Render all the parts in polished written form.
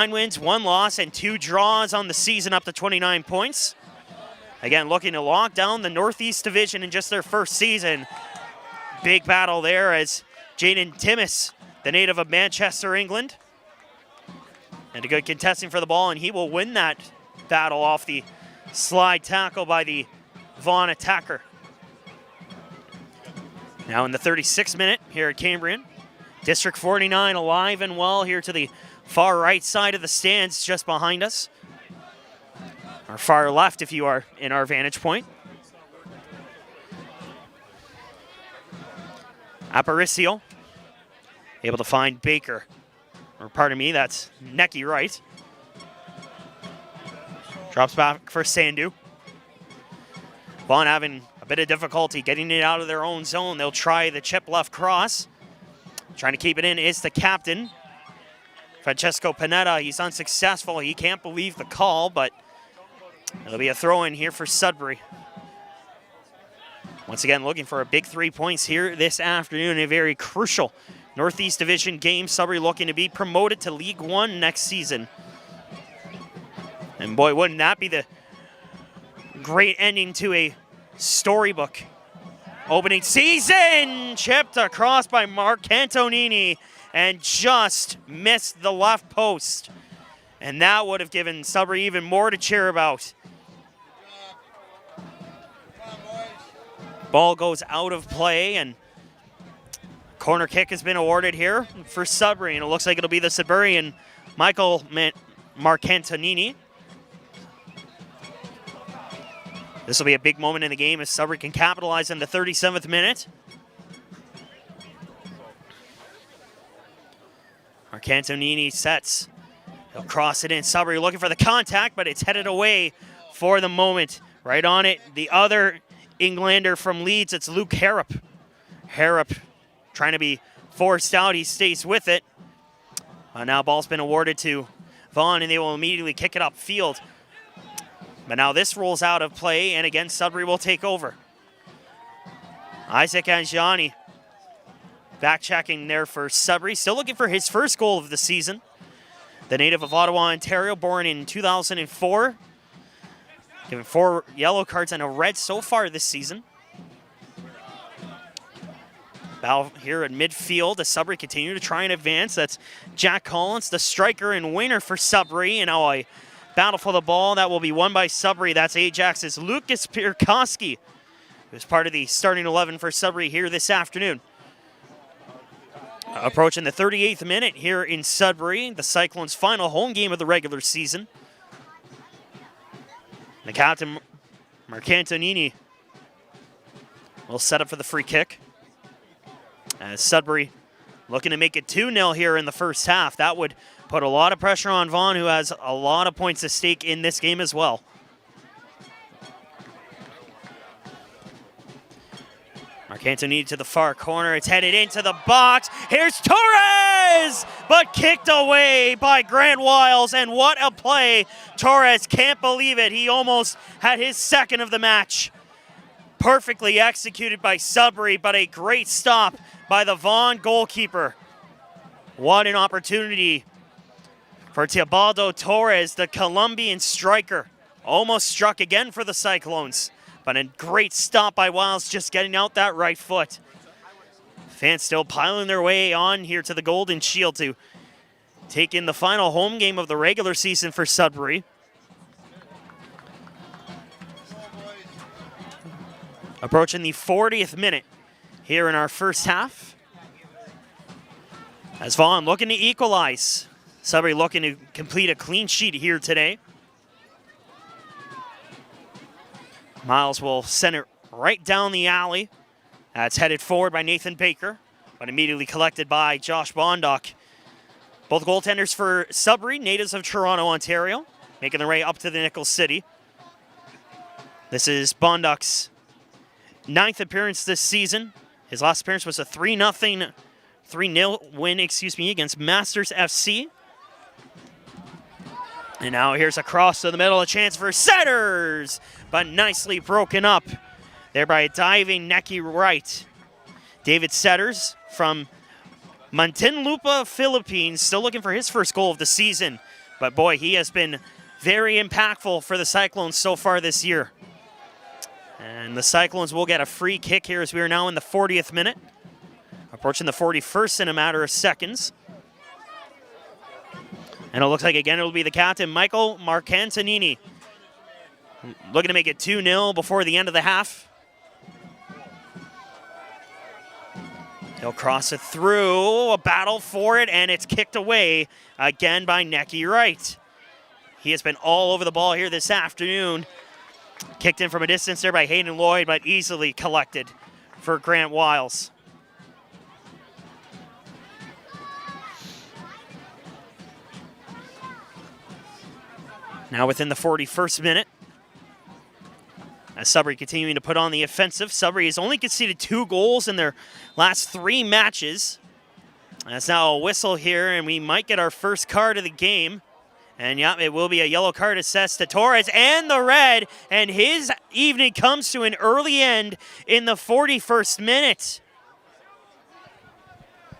9 wins, 1 loss, and 2 draws on the season, up to 29 points. Again, looking to lock down the Northeast Division in just their first season. Big battle there as Jaden Timmis, the native of Manchester, England. And a good contesting for the ball, and he will win that battle off the slide tackle by the Vaughan attacker. Now in the 36th minute here at Cambrian. District 49 alive and well here to the far right side of the stands just behind us. Or far left if you are in our vantage point. Aparicio able to find Baker. Or pardon me, that's Necky right. Drops back for Sandu. Vaughan having a bit of difficulty getting it out of their own zone. They'll try the chip left cross. Trying to keep it in is the captain, Francesco Panetta. He's unsuccessful. He can't believe the call, but it'll be a throw-in here for Sudbury. Once again, looking for a big 3 points here this afternoon. A very crucial Northeast Division game. Sudbury looking to be promoted to League One next season. And boy, wouldn't that be the great ending to a storybook opening season. Chipped across by Mark Cantonini and just missed the left post. And that would have given Sudbury even more to cheer about. Ball goes out of play, and corner kick has been awarded here for Sudbury, and it looks like it'll be the Sudburian Michael Marcantonini. This will be a big moment in the game as Sudbury can capitalize in the 37th minute. Marcantonini sets. He'll cross it in. Sudbury looking for the contact, but it's headed away for the moment. Right on it, the other Englander from Leeds, it's Luke Harrop. Harrop trying to be forced out. He stays with it. Now ball's been awarded to Vaughan, and they will immediately kick it upfield. But now this rolls out of play, and again, Sudbury will take over. Isaac Angiani back-checking there for Sudbury. Still looking for his first goal of the season. The native of Ottawa, Ontario, born in 2004. Given 4 yellow cards and a red so far this season. Battle here at midfield as Sudbury continue to try and advance. That's Jack Collins, the striker and winner for Sudbury. And now a battle for the ball that will be won by Sudbury. That's Ajax's Lucas Pierkowski, who's part of the starting 11 for Sudbury here this afternoon. Approaching the 38th minute here in Sudbury, the Cyclones' final home game of the regular season. The captain, Marcantonini, will set up for the free kick. As Sudbury looking to make it 2-0 here in the first half. That would put a lot of pressure on Vaughan, who has a lot of points at stake in this game as well. Marcantonini to the far corner. It's headed into the box. Here's Torres, but kicked away by Grant Wiles. And what a play. Torres can't believe it. He almost had his second of the match. Perfectly executed by Sudbury, but a great stop by the Vaughan goalkeeper. What an opportunity for Teobaldo Torres, the Colombian striker. Almost struck again for the Cyclones, but a great stop by Wiles, just getting out that right foot. Fans still piling their way on here to the Golden Shield to take in the final home game of the regular season for Sudbury. Approaching the 40th minute here in our first half. As Vaughan looking to equalize. Sudbury looking to complete a clean sheet here today. Miles will send it right down the alley. It's headed forward by Nathan Baker, but immediately collected by Josh Bondock. Both goaltenders for Sudbury, natives of Toronto, Ontario, making their way up to the Nickel City. This is Bondock's 9th appearance this season. His last appearance was a 3-0 win, against Masters FC. And now here's a cross to the middle, a chance for Setters, but nicely broken up there by a diving Necky right. David Setters from Muntinlupa, Philippines, still looking for his first goal of the season. But boy, he has been very impactful for the Cyclones so far this year. And the Cyclones will get a free kick here as we are now in the 40th minute. Approaching the 41st in a matter of seconds. And it looks like, again, it'll be the captain, Michael Marcantonini, looking to make it 2-0 before the end of the half. He'll cross it through, a battle for it, and it's kicked away again by Necky Wright. He has been all over the ball here this afternoon. Kicked in from a distance there by Hayden Lloyd, but easily collected for Grant Wiles. Now within the 41st minute, as Sudbury continuing to put on the offensive. Sudbury has only conceded 2 goals in their last 3 matches. That's now a whistle here, and we might get our first card of the game. And yeah, it will be a yellow card assessed to Torres and the red, and his evening comes to an early end in the 41st minute.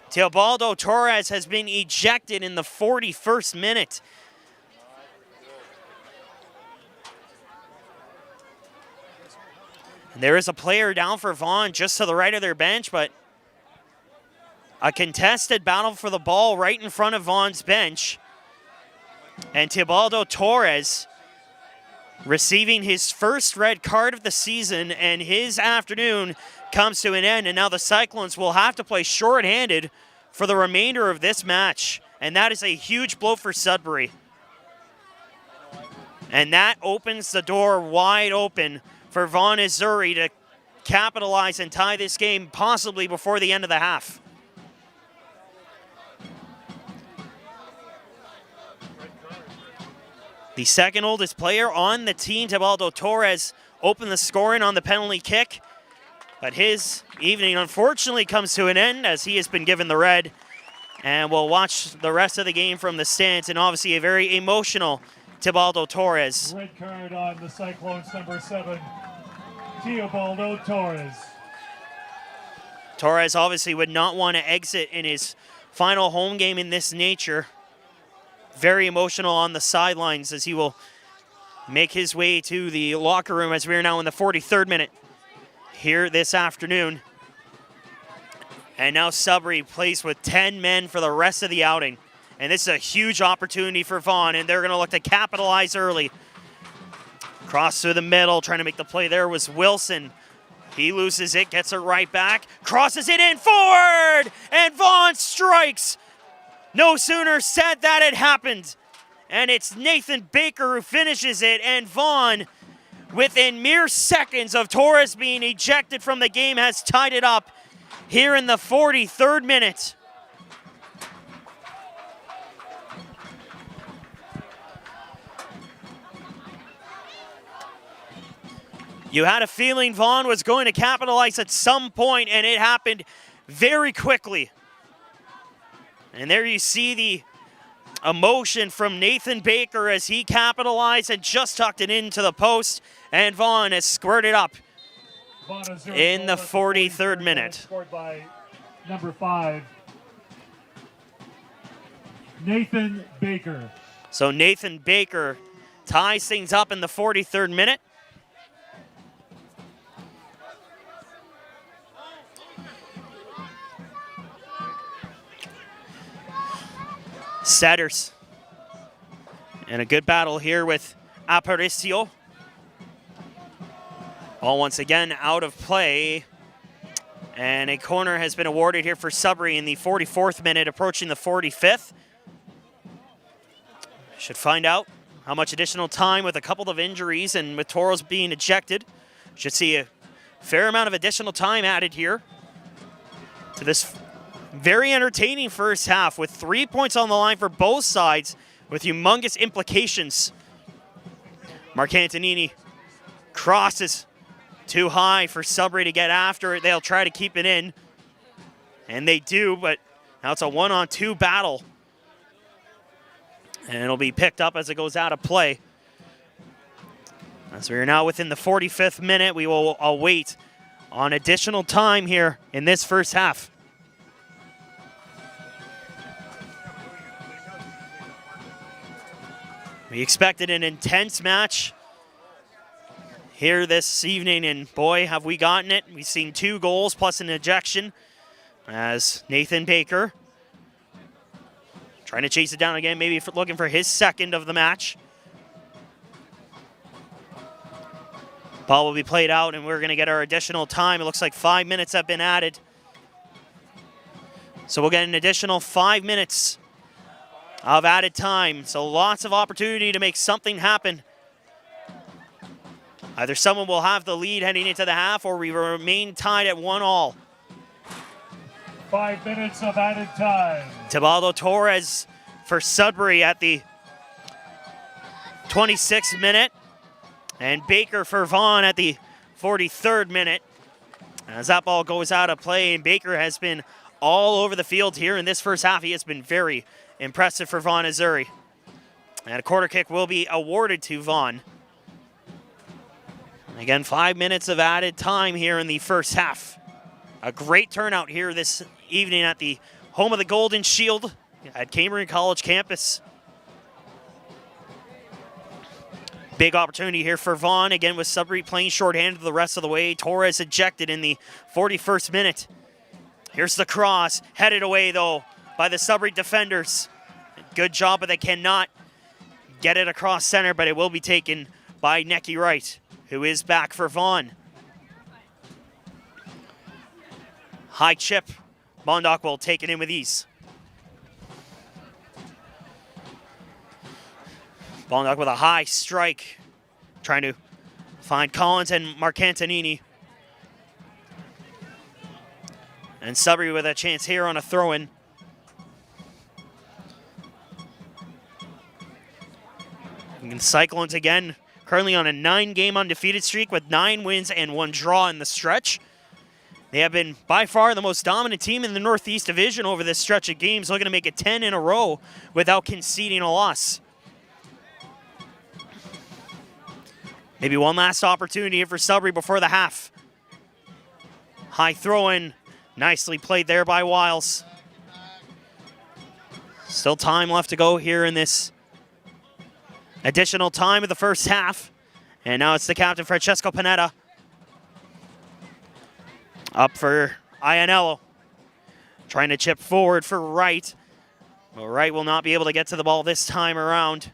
Teobaldo Torres has been ejected in the 41st minute. There is a player down for Vaughan just to the right of their bench, but a contested battle for the ball right in front of Vaughan's bench. And Teobaldo Torres receiving his first red card of the season, and his afternoon comes to an end. And now the Cyclones will have to play shorthanded for the remainder of this match. And that is a huge blow for Sudbury. And that opens the door wide open for Vaughan Azzurri to capitalize and tie this game possibly before the end of the half. The second oldest player on the team, Teobaldo Torres, opened the scoring on the penalty kick. But his evening unfortunately comes to an end as he has been given the red. And we'll watch the rest of the game from the stands, and obviously a very emotional Teobaldo Torres. Red card on the Cyclones, number 7, Teobaldo Torres. Torres obviously would not want to exit in his final home game in this nature. Very emotional on the sidelines as he will make his way to the locker room as we are now in the 43rd minute here this afternoon. And now Sudbury plays with 10 men for the rest of the outing. And this is a huge opportunity for Vaughan, and they're going to look to capitalize early. Cross through the middle, trying to make the play there was Wilson. He loses it, gets it right back, crosses it in forward, and Vaughan strikes. No sooner said that it happened. And it's Nathan Baker who finishes it, and Vaughan, within mere seconds of Torres being ejected from the game, has tied it up here in the 43rd minute. You had a feeling Vaughan was going to capitalize at some point, and it happened very quickly. And there you see the emotion from Nathan Baker as he capitalized and just tucked it into the post, and Vaughan has squared it up in the 43rd minute. Scored by number 5, Nathan Baker. So Nathan Baker ties things up in the 43rd minute. Setters. And a good battle here with Aparicio. Ball once again out of play. And a corner has been awarded here for Sudbury in the 44th minute, approaching the 45th. Should find out how much additional time with a couple of injuries and with Torres being ejected. Should see a fair amount of additional time added here to this very entertaining first half with 3 points on the line for both sides with humongous implications. Marcantonini crosses too high for Sudbury to get after it. They'll try to keep it in, and they do, but now it's a 1-on-2 battle. And it'll be picked up as it goes out of play. As we are now within the 45th minute, we will await on additional time here in this first half. We expected an intense match here this evening, and boy, have we gotten it. We've seen 2 goals plus an ejection as Nathan Baker trying to chase it down again, maybe looking for his second of the match. Ball will be played out, and we're going to get our additional time. It looks like 5 minutes have been added. So we'll get an additional 5 minutes of added time. So lots of opportunity to make something happen. Either someone will have the lead heading into the half, or we remain tied at 1-1. 5 minutes of added time. Tebaldo Torres for Sudbury at the 26th minute. And Baker for Vaughan at the 43rd minute. As that ball goes out of play, and Baker has been all over the field here in this first half. He has been very impressive for Vaughan Azzurri. And a quarter kick will be awarded to Vaughan. Again, 5 minutes of added time here in the first half. A great turnout here this evening at the home of the Golden Shield at Cambridge College campus. Big opportunity here for Vaughan, again with Sudbury playing shorthanded the rest of the way. Torres ejected in the 41st minute. Here's the cross, headed away though by the Sudbury defenders. Good job, but they cannot get it across center, but it will be taken by Necky Wright, who is back for Vaughan. High chip. Bondoc will take it in with ease. Bondoc with a high strike. Trying to find Collins and Marcantonini. And Sudbury with a chance here on a throw-in. And Cyclones again, currently on a 9-game undefeated streak with 9 wins and 1 draw in the stretch. They have been by far the most dominant team in the Northeast Division over this stretch of games, looking to make it 10 in a row without conceding a loss. Maybe one last opportunity here for Sudbury before the half. High throw-in, nicely played there by Wiles. Still time left to go here in this additional time of the first half. And now it's the captain, Francesco Panetta. Up for Ianello. Trying to chip forward for Wright. But Wright will not be able to get to the ball this time around.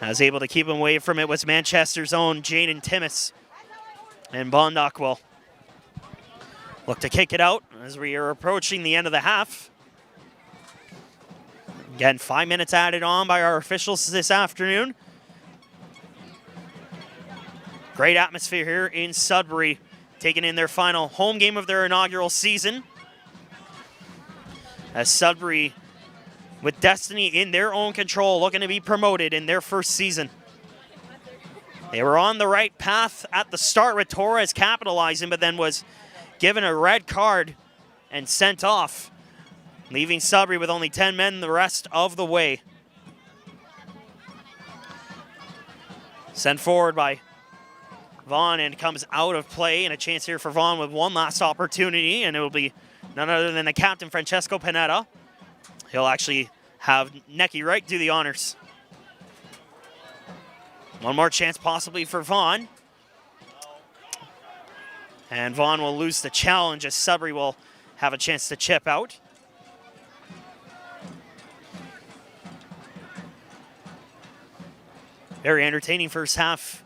As able to keep him away from it was Manchester's own Jaden Timmis. And Bondoc will look to kick it out as we are approaching the end of the half. Again, 5 minutes added on by our officials this afternoon. Great atmosphere here in Sudbury, taking in their final home game of their inaugural season. As Sudbury, with destiny in their own control, looking to be promoted in their first season. They were on the right path at the start with Torres capitalizing, but then was given a red card and sent off, leaving Sudbury with only 10 men the rest of the way. Sent forward by Vaughan and comes out of play, and a chance here for Vaughan with one last opportunity, and it will be none other than the captain, Francesco Panetta. He'll actually have Necky Wright do the honors. One more chance possibly for Vaughan. And Vaughan will lose the challenge as Sudbury will have a chance to chip out. Very entertaining first half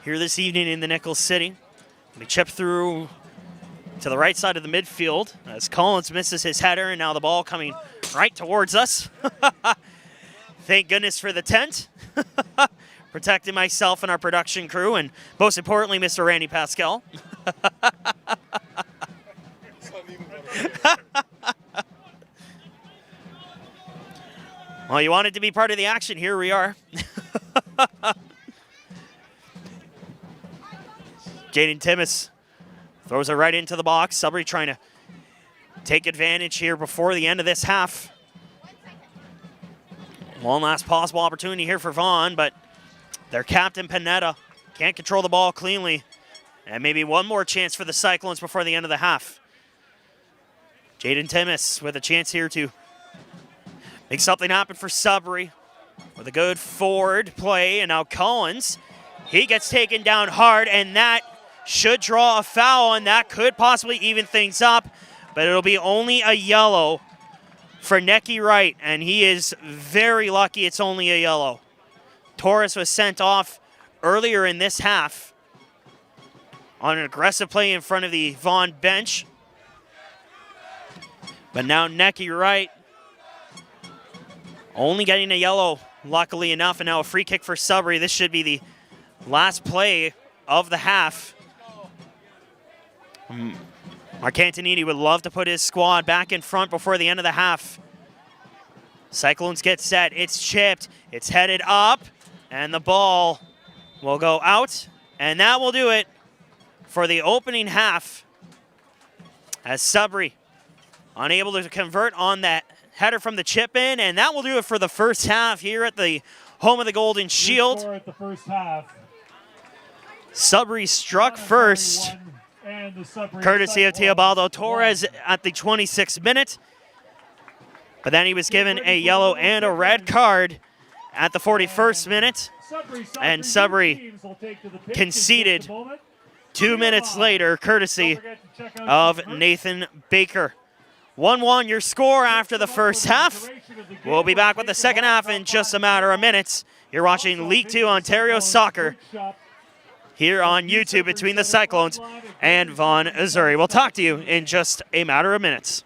here this evening in the Nichols City. We chip through to the right side of the midfield as Collins misses his header, and now the ball coming right towards us. Thank goodness for the tent. Protecting myself and our production crew, and most importantly, Mr. Randy Pascal. Well, you wanted to be part of the action. Here we are. Jaden Timmis throws it right into the box. Sudbury trying to take advantage here before the end of this half. One last possible opportunity here for Vaughan, but their captain, Panetta, can't control the ball cleanly. And maybe one more chance for the Cyclones before the end of the half. Jaden Timmis with a chance here to make something happen for Sudbury. with a good forward play, and now Collins, he gets taken down hard, and that should draw a foul, and that could possibly even things up, but it'll be only a yellow for Necky Wright, and he is very lucky it's only a yellow. Torres was sent off earlier in this half on an aggressive play in front of the Vaughan bench. But now Necky Wright only getting a yellow, luckily enough, and now a free kick for Sudbury. This should be the last play of the half. Mark Antonini would love to put his squad back in front before the end of the half. Cyclones get set, it's chipped, it's headed up, and the ball will go out, and that will do it for the opening half as Sudbury unable to convert on that header from the chip in, and that will do it for the first half here at the home of the Golden Shield. Score at the first half. Sudbury struck first, courtesy of Teobaldo Torres at the 26th minute. But then he was given a yellow and a red card at the 41st minute. And Sudbury conceded 2 minutes later, courtesy of Nathan Baker. 1-1 your score after the first half. We'll be back with the second half in just a matter of minutes. You're watching League 2 Ontario Soccer here on YouTube between the Cyclones and Vaughan Azzurri. We'll talk to you in just a matter of minutes.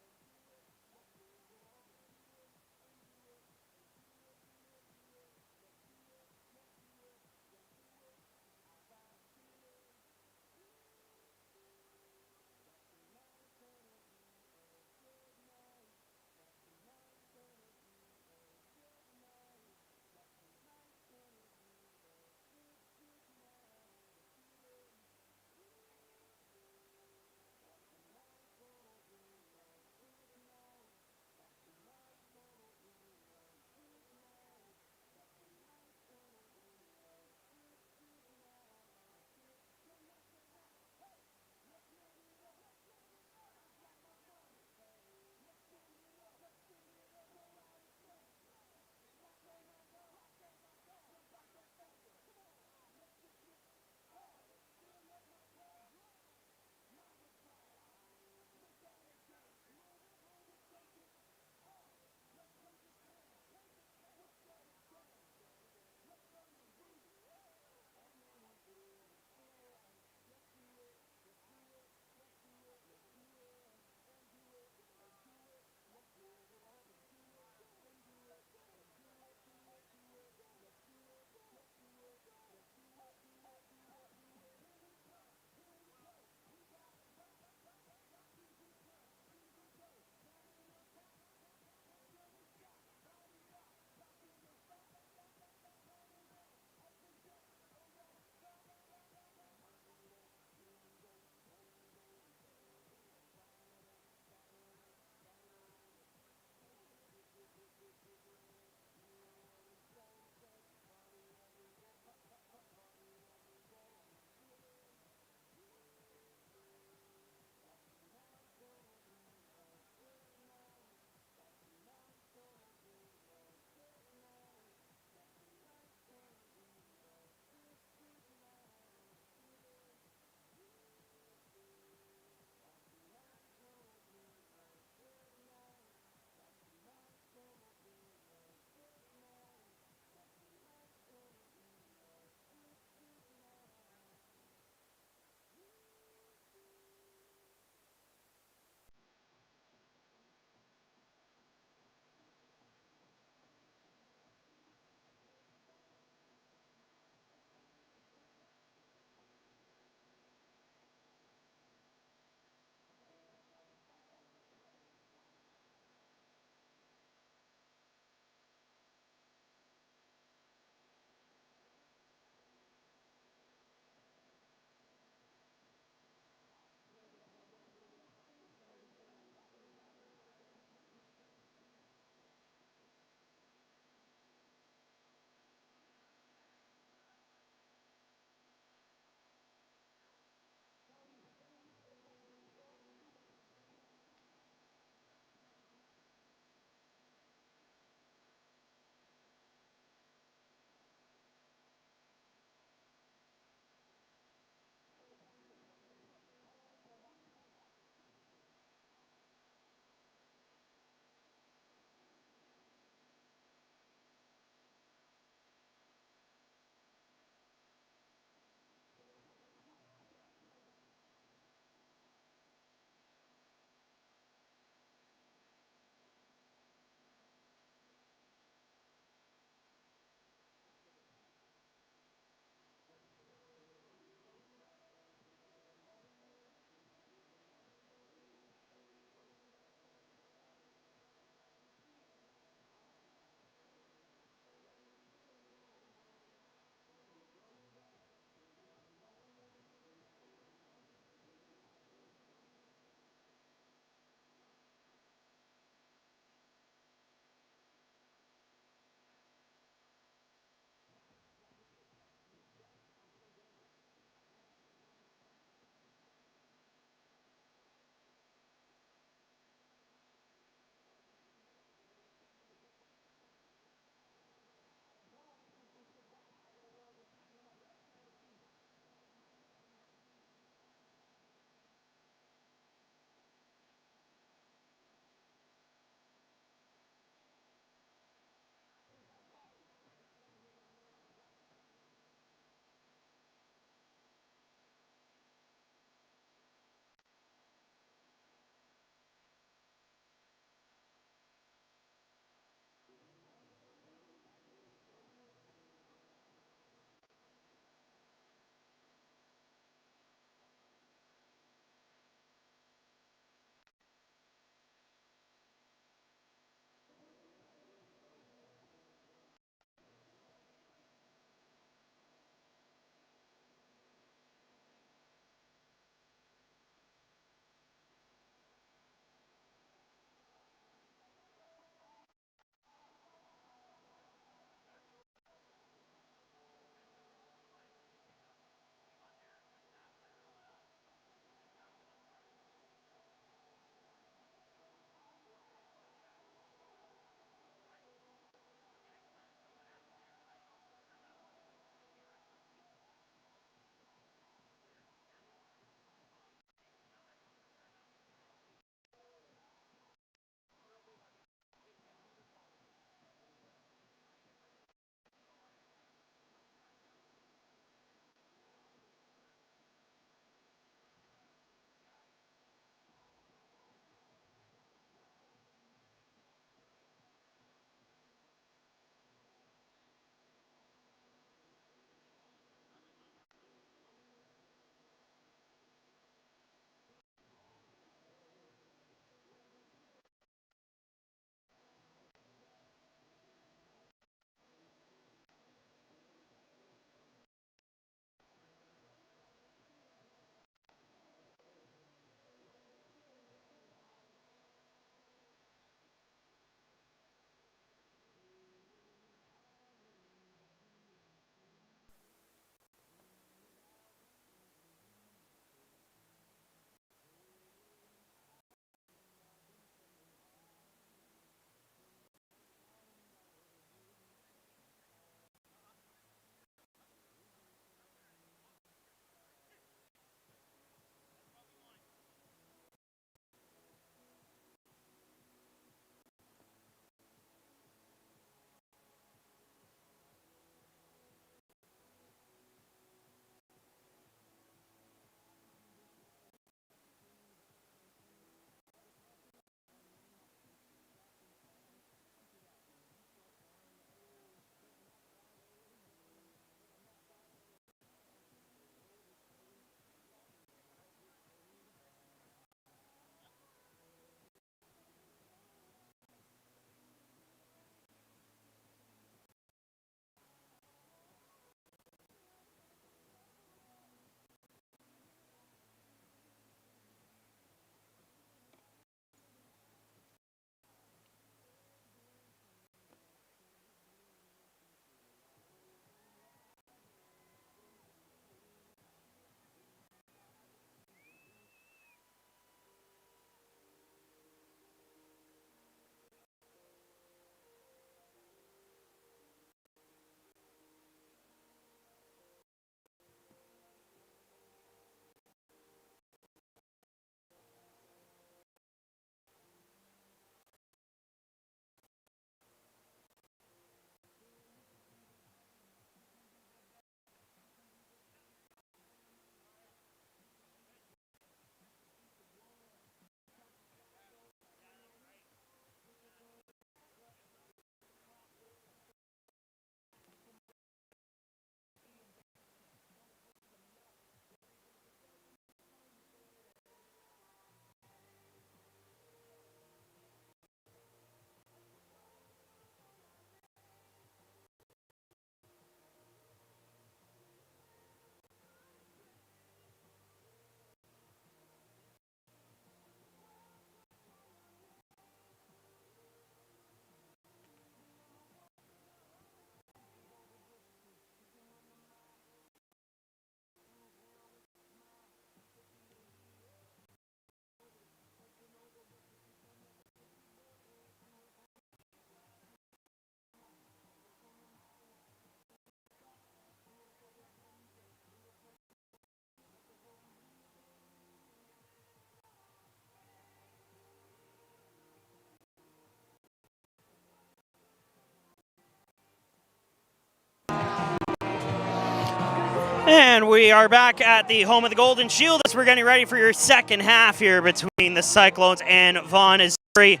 And we are back at the home of the Golden Shield as we're getting ready for your second half here between the Cyclones and Vaughan Azzurri.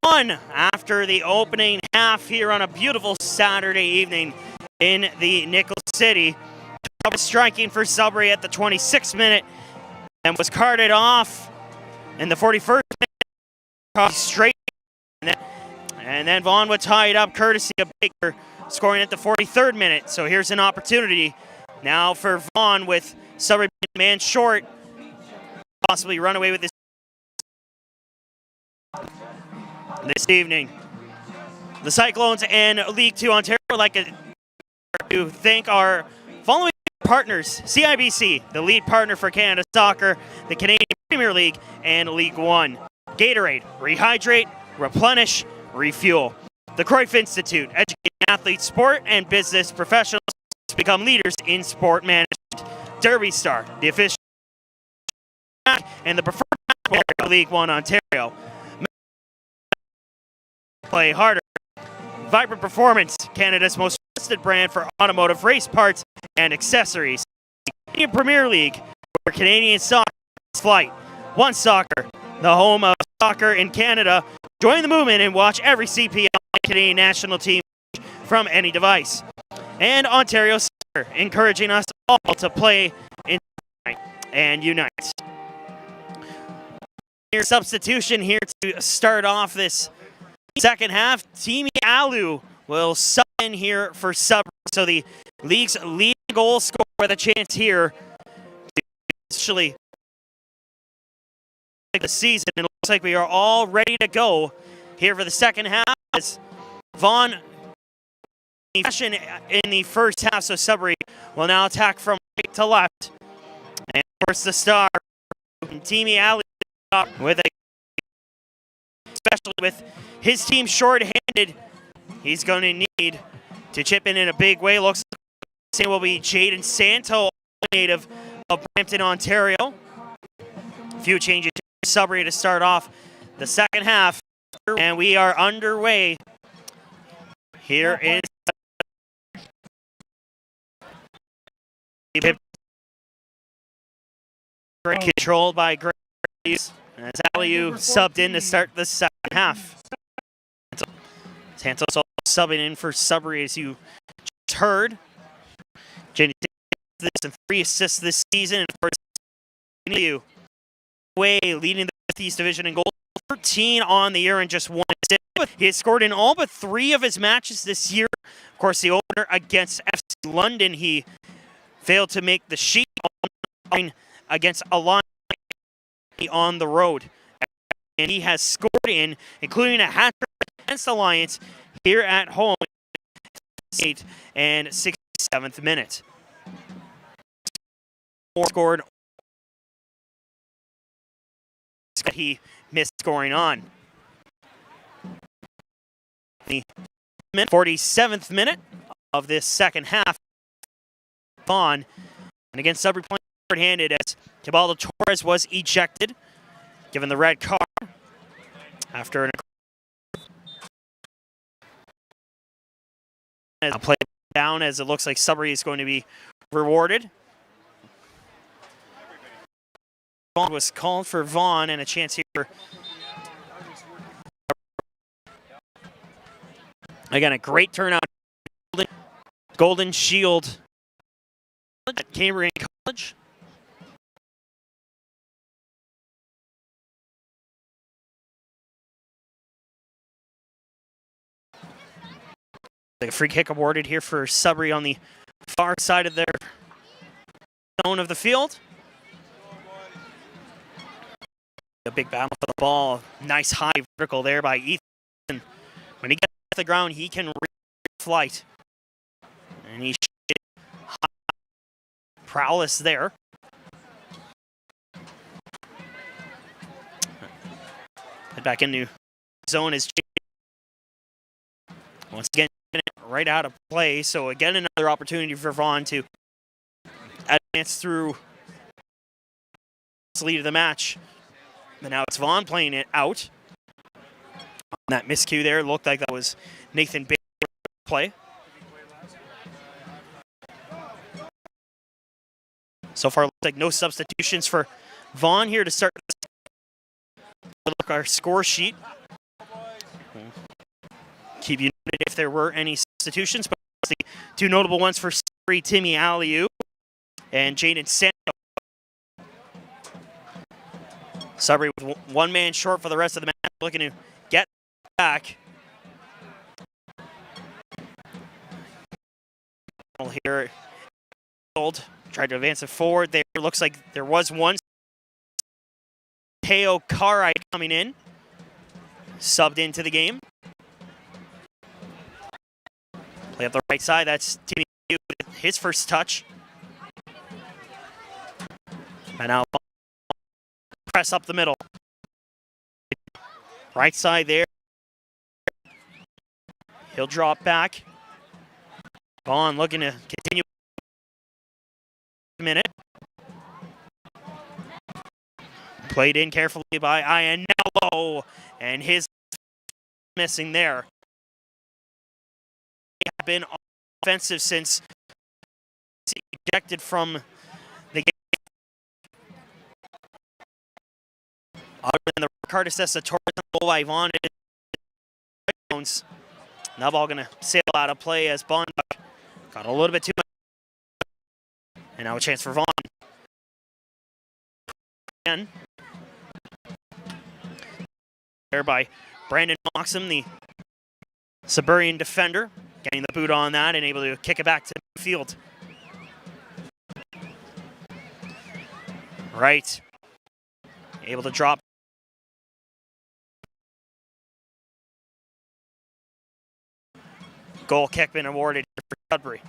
1-1 after the opening half here on a beautiful Saturday evening in the Nickel City. Torres striking for Sudbury at the 26th minute and was carted off in the 41st minute. Straight, and then Vaughan would tie it up courtesy of Baker, scoring at the 43rd minute. So here's an opportunity now for Vaughan with Sudbury man short, possibly run away with this evening. The Cyclones and League 2 Ontario would like to thank our following partners: CIBC, the lead partner for Canada Soccer, the Canadian Premier League, and League 1. Gatorade, rehydrate, replenish, refuel. The Cruyff Institute, educating athletes, sport, and business professionals to become leaders in sport management. Derby Star, the official and the preferred of League 1 Ontario. Play harder. Vibrant Performance, Canada's most trusted brand for automotive race parts and accessories. Canadian Premier League, where Canadian soccer is flight. One Soccer, the home of soccer in Canada. Join the movement and watch every CPL Canadian national team from any device. And Ontario Soccer, encouraging us all to play in and unite. Here, substitution here to start off this second half. Timi Alu will sub in here for Sudbury. So the league's leading goal scorer with a chance here to actually the season. It looks like we are all ready to go here for the second half as Vaughan in the first half. So Sudbury will now attack from right to left. And of course the star, Timi Alu, with a especially with his team short-handed, he's going to need to chip in a big way. Looks like it will be Jaden Santo, native of Brampton, Ontario. A few changes to Sudbury to start off the second half, and we are underway here in controlled by Grace. As Aliu subbed in to start the second half. Santos also subbing in for Sudbury, as you just heard. Jenny this and 3 assists this season. And of course, Aliu way leading the Northeast Division in goals. 13 on the year and just 1 assist. He has scored in all but 3 of his matches this year. Of course, the opener against FC London, he failed to make the sheet against Alliance on the road, and he has scored in, including a hat-trick against Alliance here at home, 8th and 67th minute. Scored that he missed scoring on. The 47th minute of this second half, Vaughan, and again Sudbury playing short-handed as Tibaldo Torres was ejected, given the red card after a play down, as it looks like Sudbury is going to be rewarded. Vaughan was called for Vaughan, and a chance here. Again, a great turnout. Golden Shield at Cambrian College. A free kick awarded here for Sudbury on the far side of their zone of the field. A big battle for the ball. Nice high vertical there by Ethan. When he gets off the ground, he can flight. And he high prowess there. Head back into zone is once again right out of play. So again, another opportunity for Vaughan to advance through the lead of the match. But now it's Vaughan playing it out. On that miscue there, looked like that was Nathan Baker's play. So far, looks like no substitutions for Vaughan here to start. Look at our score sheet. Keep you noted if there were any substitutions, but the two notable ones for Sudbury, Timmy Aliu and Jaden Santo. Sudbury with one man short for the rest of the match, looking to get back. Here, tried to advance it forward. There looks like there was one. Teo Karai coming in, subbed into the game. Play up the right side. That's Timmy with his first touch. And now press up the middle. Right side there. He'll drop back. Vaughan looking to continue a minute. Played in carefully by L1O, and his missing there. They have been offensive since ejected from the game. Other than the card assess the Torres goal by Vaughan. Now ball gonna sail out of play as Bond got a little bit too much. And now a chance for Vaughan. Again. There by Brandon Moxham, the Sudburyan defender, getting the boot on that and able to kick it back to the field. Right. Able to drop. Goal kick been awarded for Sudbury.